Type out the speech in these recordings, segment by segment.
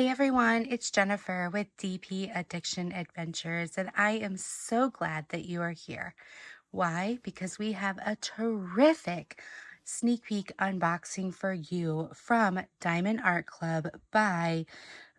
Hey everyone, it's Jennifer with DP Addiction Adventures, and I am so glad that you are here. Why? Because we have a terrific sneak peek unboxing for you from Diamond Art Club by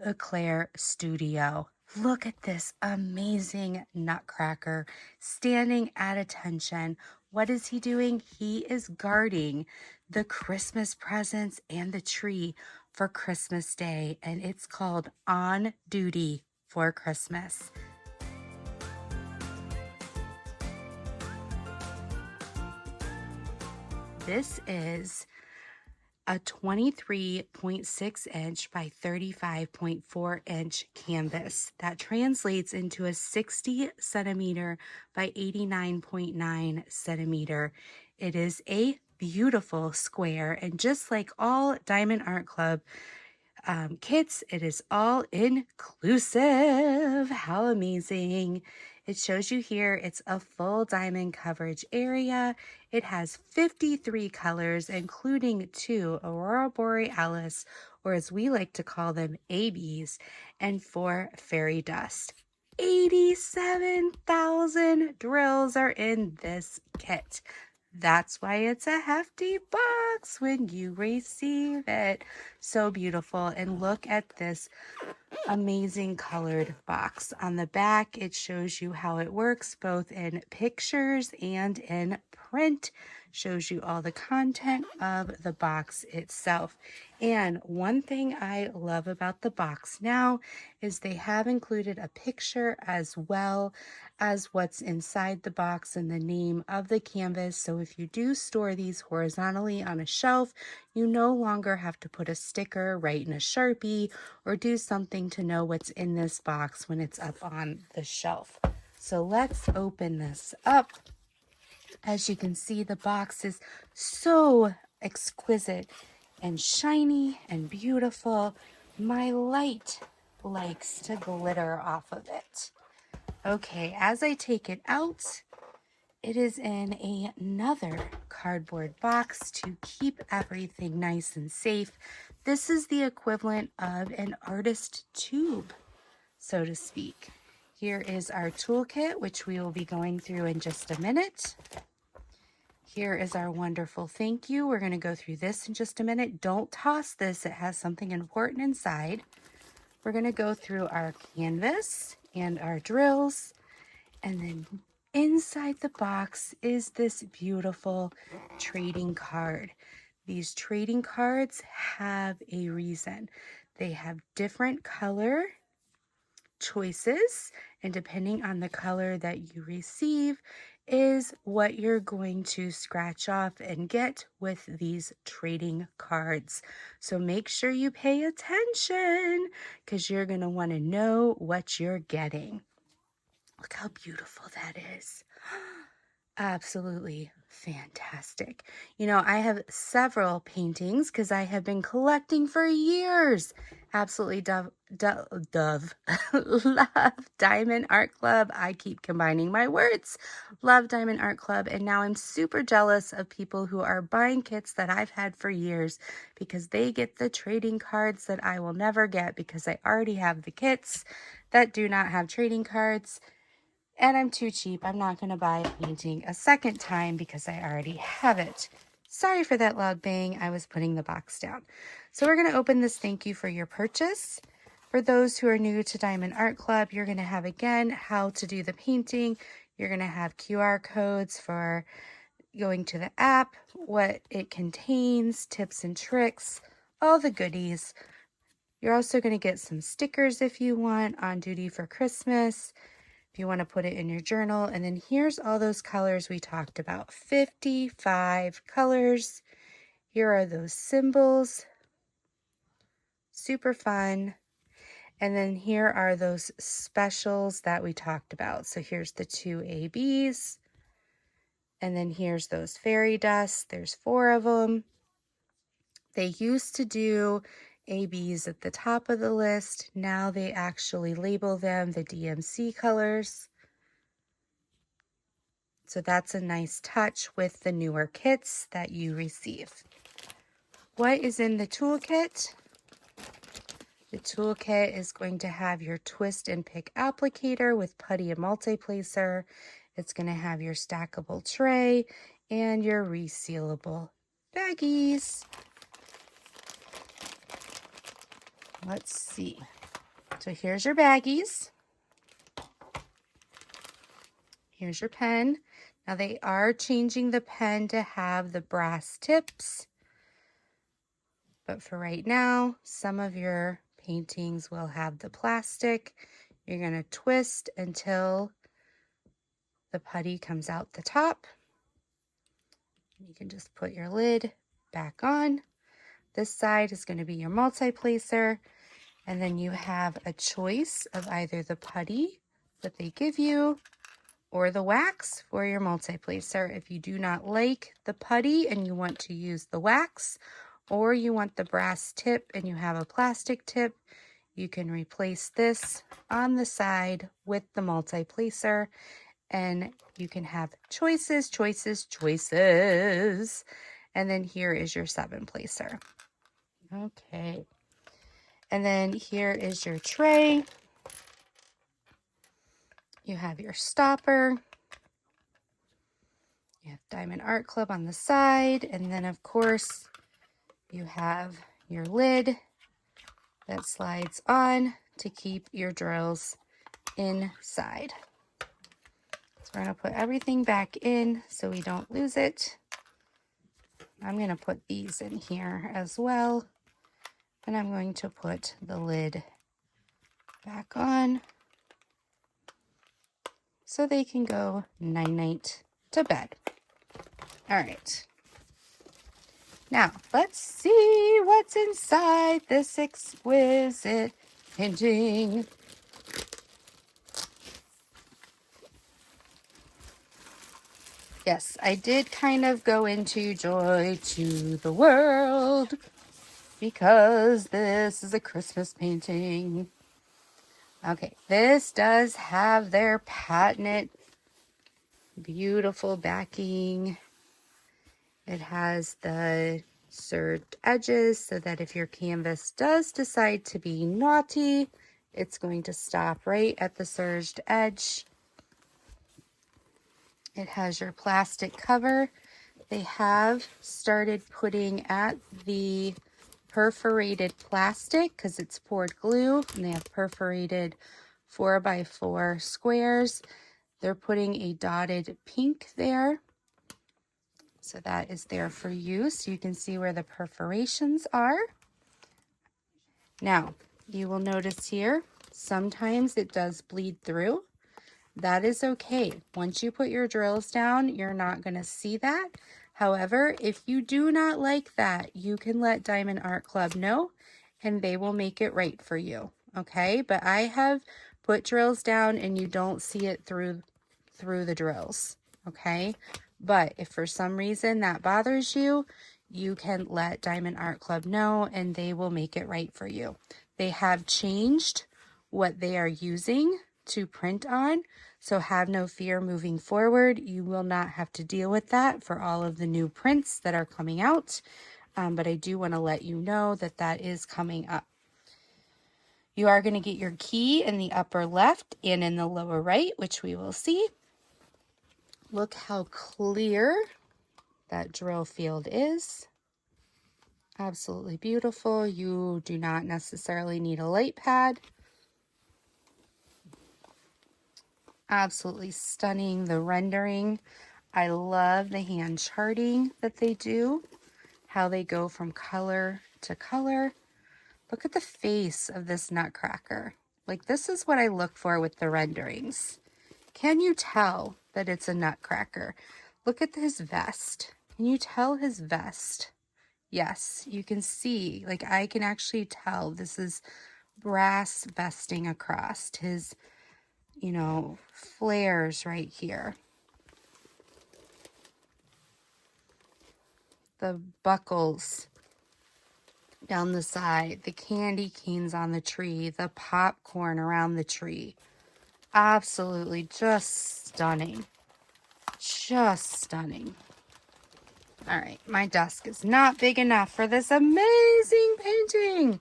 Auclair Studio. Look at this amazing nutcracker standing at attention. What is he doing? He is guarding the Christmas presents and the tree for Christmas Day, and it's called On Duty for Christmas. This is a 23.6 inch by 35.4 inch canvas that translates into a 60 centimeter by 89.9 centimeter. It is a beautiful square, and just like all Diamond Art Club kits, it is all inclusive. How amazing! It shows you here it's a full diamond coverage area. It has 53 colors, including 2 Aurora Borealis, or as we like to call them, ABs, and 4 fairy dust. 87,000 drills are in this kit. That's why it's a hefty box when you receive it. So beautiful. And look at this amazing colored box. On the back, it shows you how it works both in pictures and in print. Shows you all the content of the box itself. And one thing I love about the box now is they have included a picture as well as what's inside the box and the name of the canvas. So if you do store these horizontally on a shelf, you no longer have to put a sticker, write in a Sharpie, or do something to know what's in this box when it's up on the shelf. So let's open this up. As you can see, the box is so exquisite and shiny and beautiful. My light likes to glitter off of it. Okay, as I take it out, it is in another cardboard box to keep everything nice and safe. This is the equivalent of an artist tube, so to speak. Here is our toolkit, which we will be going through in just a minute. Here is our wonderful thank you. We're going to go through this in just a minute. Don't toss this. It has something important inside. We're going to go through our canvas and our drills, and then inside the box is this beautiful trading card. These trading cards have a reason. They have different color choices, and depending on the color that you receive is what you're going to scratch off and get with these trading cards. So make sure you pay attention because you're going to want to know what you're getting. Look how beautiful that is. Absolutely fantastic. You know, I have several paintings because I have been collecting for years. Absolutely love Diamond Art Club. I keep combining my words. Love Diamond Art Club. And now I'm super jealous of people who are buying kits that I've had for years because they get the trading cards that I will never get because I already have the kits that do not have trading cards. And I'm too cheap. I'm not going to buy a painting a second time because I already have it. Sorry for that loud bang. I was putting the box down. So we're going to open this thank you for your purchase. For those who are new to Diamond Art Club, you're going to have, again, how to do the painting. You're going to have QR codes for going to the app, what it contains, tips and tricks, all the goodies. You're also going to get some stickers if you want, on duty for Christmas, if you want to put it in your journal. And then here's all those colors we talked about. 55 colors. Here are those symbols. Super fun. And then here are those specials that we talked about. So here's the 2 ABs. And then here's those fairy dust. There's 4 of them. They used to do ABs at the top of the list. Now they actually label them the DMC colors. So that's a nice touch with the newer kits that you receive. What is in the toolkit? The toolkit is going to have your twist and pick applicator with putty and multi-placer. It's going to have your stackable tray and your resealable baggies. Let's see. So here's your baggies. Here's your pen. Now they are changing the pen to have the brass tips. But for right now, some of your paintings will have the plastic. You're going to twist until the putty comes out the top. You can just put your lid back on. This side is going to be your multi-placer. And then you have a choice of either the putty that they give you or the wax for your multi-placer. If you do not like the putty and you want to use the wax, or you want the brass tip and you have a plastic tip, you can replace this on the side with the multi-placer, and you can have choices, choices, choices. And then here is your 7-placer. Okay. And then here is your tray. You have your stopper. You have Diamond Art Club on the side. And then, of course, you have your lid that slides on to keep your drills inside. So we're going to put everything back in so we don't lose it. I'm going to put these in here as well. And I'm going to put the lid back on so they can go night-night to bed. All right. Now, let's see what's inside this exquisite painting. Yes, I did kind of go into Joy to the World because this is a Christmas painting. Okay, this does have their patented beautiful backing. It has the serged edges so that if your canvas does decide to be naughty, it's going to stop right at the serged edge. It has your plastic cover. They have started putting at the perforated plastic because it's poured glue, and they have perforated 4x4 squares. They're putting a dotted pink there. So that is there for you, so you can see where the perforations are. Now, you will notice here, sometimes it does bleed through. That is okay. Once you put your drills down, you're not going to see that. However, if you do not like that, you can let Diamond Art Club know, and they will make it right for you. Okay, but I have put drills down and you don't see it through the drills. Okay, but if for some reason that bothers you, you can let Diamond Art Club know and they will make it right for you. They have changed what they are using to print on, so have no fear moving forward. You will not have to deal with that for all of the new prints that are coming out, but I do want to let you know that that is coming up. You are going to get your key in the upper left and in the lower right, which we will see. Look how clear that drill field is. Absolutely beautiful. You do not necessarily need a light pad. Absolutely stunning, the rendering. I love the hand charting that they do, how they go from color to color. Look at the face of this nutcracker. Like, this is what I look for with the renderings. Can you tell that it's a nutcracker? Look at his vest. Can you tell his vest? Yes, you can see, like, I can actually tell this is brass vesting across his, you know, flares right here. The buckles down the side, the candy canes on the tree, the popcorn around the tree. Absolutely just stunning. Just stunning. All right, my desk is not big enough for this amazing painting.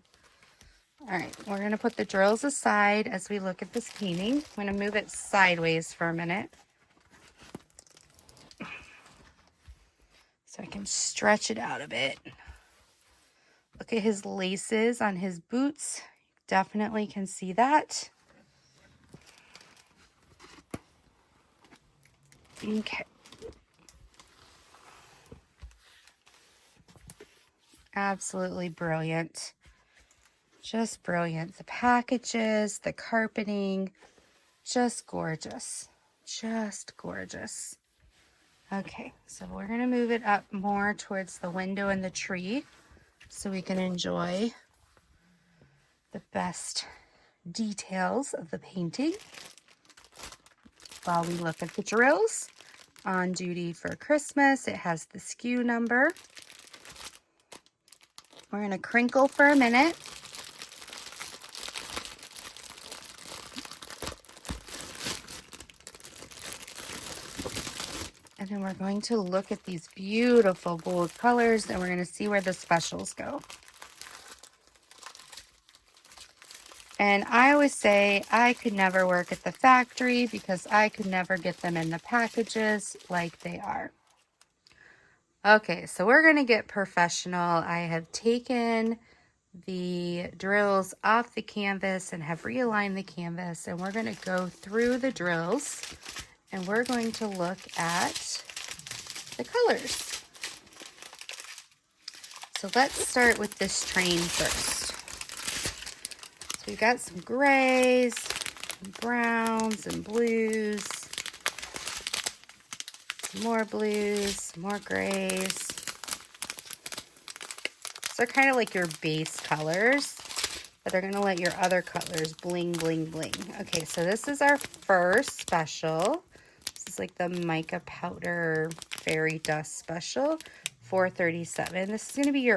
All right, we're gonna put the drills aside as we look at this painting. I'm gonna move it sideways for a minute so I can stretch it out a bit. Look at his laces on his boots. Definitely can see that. Okay. Absolutely brilliant. Just brilliant. The packages, the carpeting, just gorgeous. Just gorgeous. Okay, so we're going to move it up more towards the window and the tree so we can enjoy the best details of the painting while we look at the drills. On duty for Christmas, it has the SKU number. We're going to crinkle for a minute. And then we're going to look at these beautiful bold colors and we're going to see where the specials go. And I always say I could never work at the factory because I could never get them in the packages like they are. Okay, so we're going to get professional. I have taken the drills off the canvas and have realigned the canvas, and we're going to go through the drills and we're going to look at the colors. So let's start with this train first. So we've got some grays, some browns and blues, some more blues, some more grays. So they're kind of like your base colors that are going to let your other colors bling, bling, bling. Okay, so this is our first special. This is like the mica powder fairy dust special, $4.37. This is going to be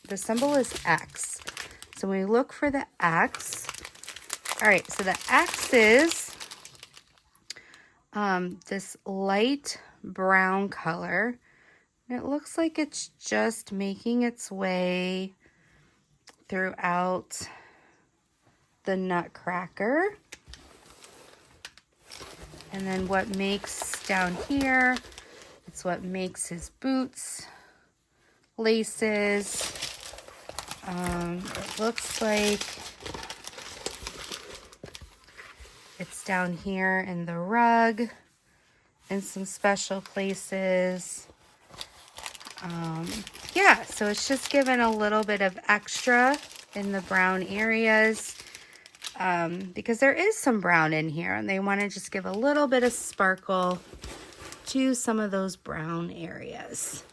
the symbol is X. So when we look for the X, all right, so the X is this light brown color. And it looks like it's just making its way throughout the nutcracker. And then what makes down here, it's what makes his boots, laces. It looks like it's down here in the rug in some special places. Yeah, so it's just given a little bit of extra in the brown areas because there is some brown in here and they want to just give a little bit of sparkle to some of those brown areas.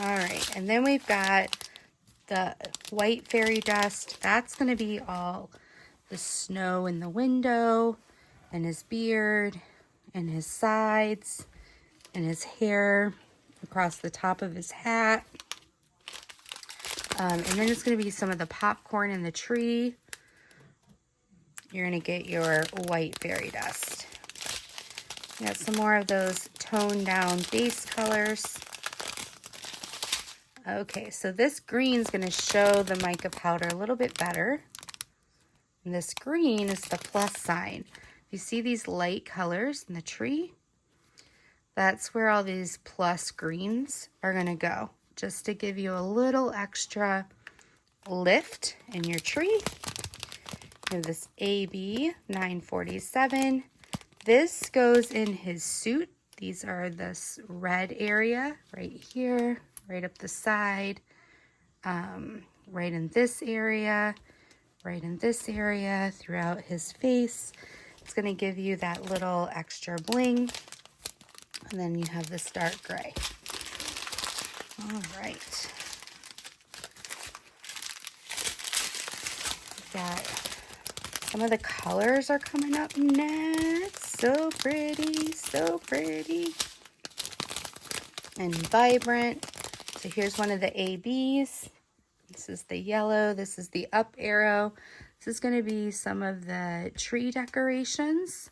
All right, and then we've got the white fairy dust. That's going to be all the snow in the window and his beard and his sides and his hair across the top of his hat. And then it's going to be some of the popcorn in the tree. You're going to get your white fairy dust. You got some more of those toned down base colors. Okay, so this green is going to show the mica powder a little bit better. And this green is the plus sign. You see these light colors in the tree? That's where all these plus greens are going to go, just to give you a little extra lift in your tree. You have this AB 947. This goes in his suit. These are this red area right here, right up the side, right in this area, right in this area, throughout his face. It's going to give you that little extra bling. And then you have this dark gray. All right. Got some of the colors are coming up next. So pretty, so pretty. And vibrant. So here's one of the ABs. This is the yellow. This is the up arrow. This is going to be some of the tree decorations.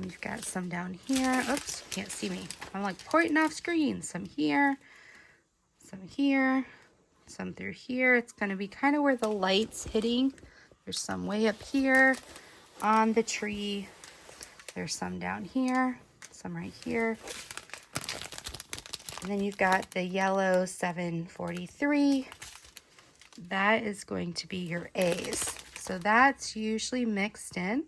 You've got some down here. Oops, you can't see me. I'm like pointing off screen. Some here, some through here. It's going to be kind of where the light's hitting. There's some way up here on the tree. There's some down here, some right here. And then you've got the yellow 743. That is going to be your A's. So that's usually mixed in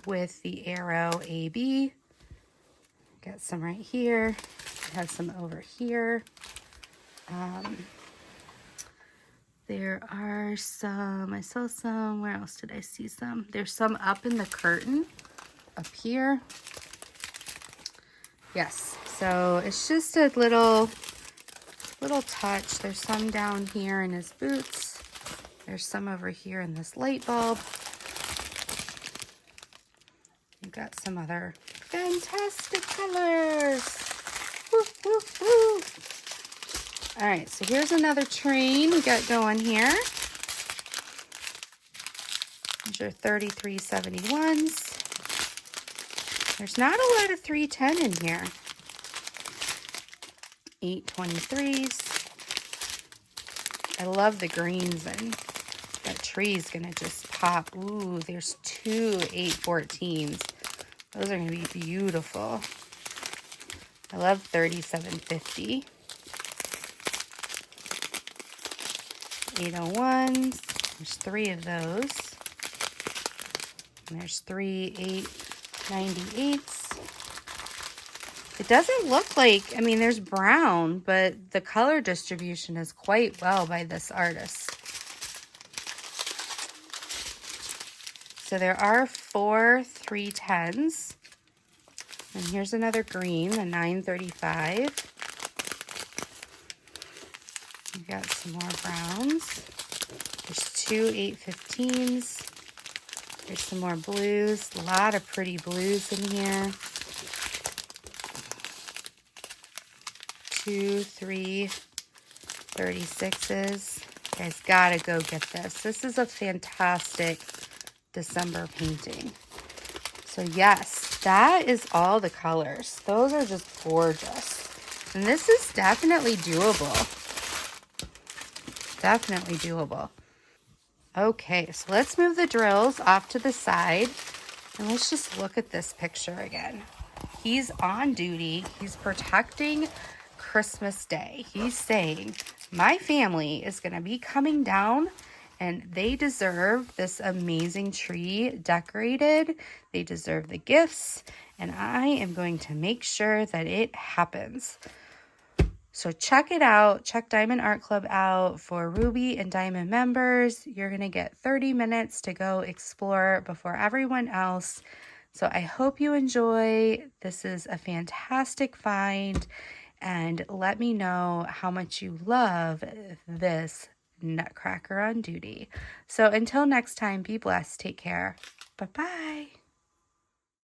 with the arrow AB. Got some right here. Have some over here. There are some, I saw some, where else did I see some? There's some up in the curtain, up here. Yes, so it's just a little touch. There's some down here in his boots. There's some over here in this light bulb. You've got some other fantastic colors. Woo, woo, woo. All right, so here's another train we got going here. These are 3371s. There's not a lot of 310 in here. 823s. I love the greens, and that tree's gonna just pop. Ooh, there's two 814s. Those are gonna be beautiful. I love 3750. 801s. There's three of those. And there's three 898s. It doesn't look like, I mean, there's brown, but the color distribution is quite well by this artist. So there are 4 310s. And here's another green, a 935. We've got some more browns. There's 2 815s. There's some more blues. A lot of pretty blues in here. 2 3 36s. You guys gotta go get this. This is a fantastic December painting. So yes, that is all the colors. Those are just gorgeous. And this is definitely doable. Definitely doable. Okay, so let's move the drills off to the side. And let's just look at this picture again. He's on duty. He's protecting Christmas Day. He's saying, my family is going to be coming down and they deserve this amazing tree decorated. They deserve the gifts, and I am going to make sure that it happens. So check it out. Check Diamond Art Club out for Ruby and Diamond members. You're going to get 30 minutes to go explore before everyone else. So I hope you enjoy. This is a fantastic find. And let me know how much you love this nutcracker on duty. So until next time, be blessed. Take care. Bye-bye.